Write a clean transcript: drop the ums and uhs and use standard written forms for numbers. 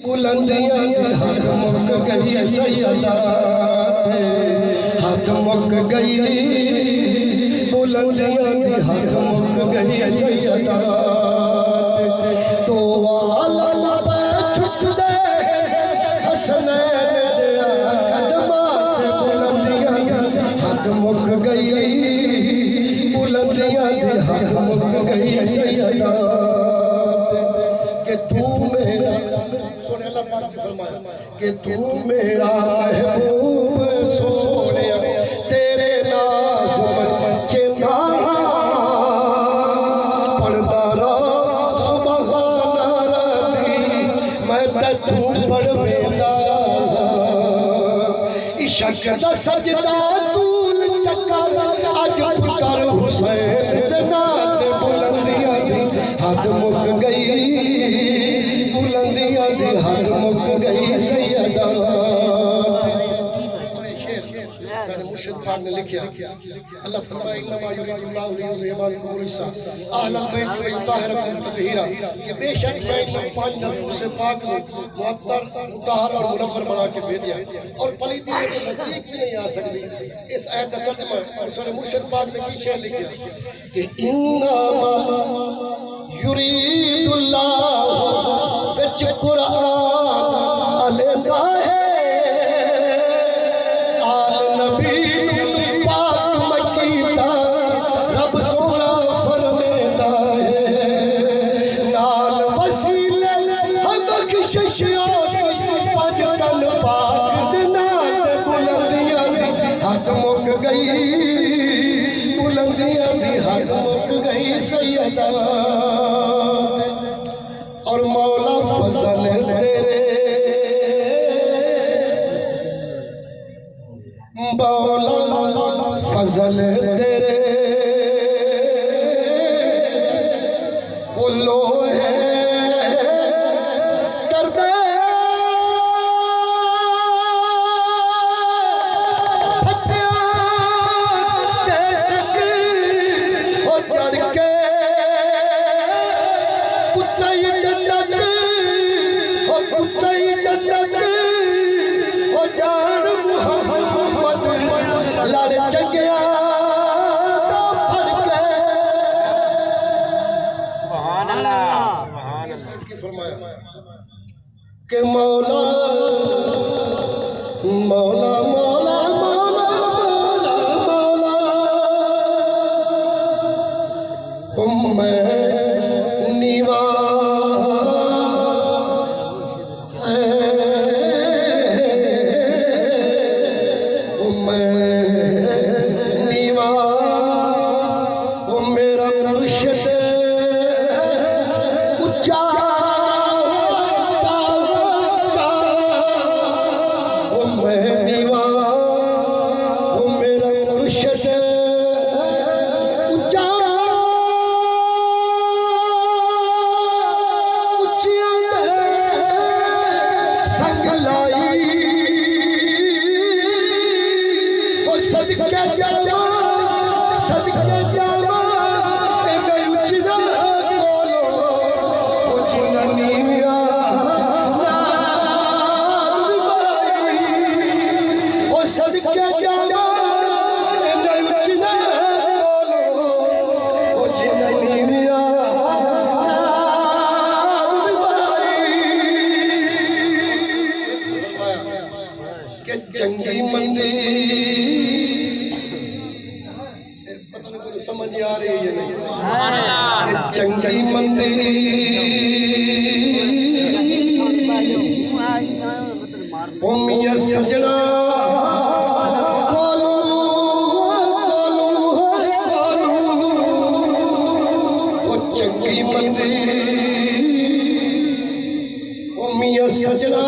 बुलंदियां हद मुक गई सैयदा हद मुक गई बुलंदियां हद मुक गई सैयदा तो आला पे छुट दे हसनैन दे कदमां ते बुलंदियां हद मुक गई बुलंदियां हद मुक गई सैयदा कि तू मेरा कि तू मेरा महबूब सोने तेरे नाज चेंदा पढ़दा रहा सुभान रब्बी मैं ते तू पढ़वेंदा इश्क दा सजदा तूल चक्कर अज कर हुसैन दे नाल बुलंदियां दी हद मुक गई बुलंदियां दी हद मुक गई सैयदा साडे मुर्शिद पाक ने लिखिया अल्लाह फरमाए इन्नमा युरिदुल्लाहु लियुज़हिबा अन्कुम रिसा अहल बैत व युताहिरकुम तत्हीरा कि बेशक मैं इन पांच नफ्स से पाक को मुअत्तर मुतहहर और मुनव्वर बना के भेजा और पलीदी में तो नजदीक भी नहीं आ सकती। इस आयत का तर्जुमा और साडे मुर्शिद पाक ने की शेर लिखिया कि इन्नमा युरिदुल्लाहु विच कुरान अलंदा है सैयदा और मौला फजल तेरे मौला फजल तेरे वो लो है दर्द के मौला मौला मौला मौला मौला मौला मैं नीवा मैं नीवा वो मेरा मुर्शिद उच्चा चंगी मंदी पता नहीं कोई समझ आ रही है नहीं सुभान अल्लाह चंगी मंदी ओ मियां सजना ओ चंगी मंदी ओ मियां सजना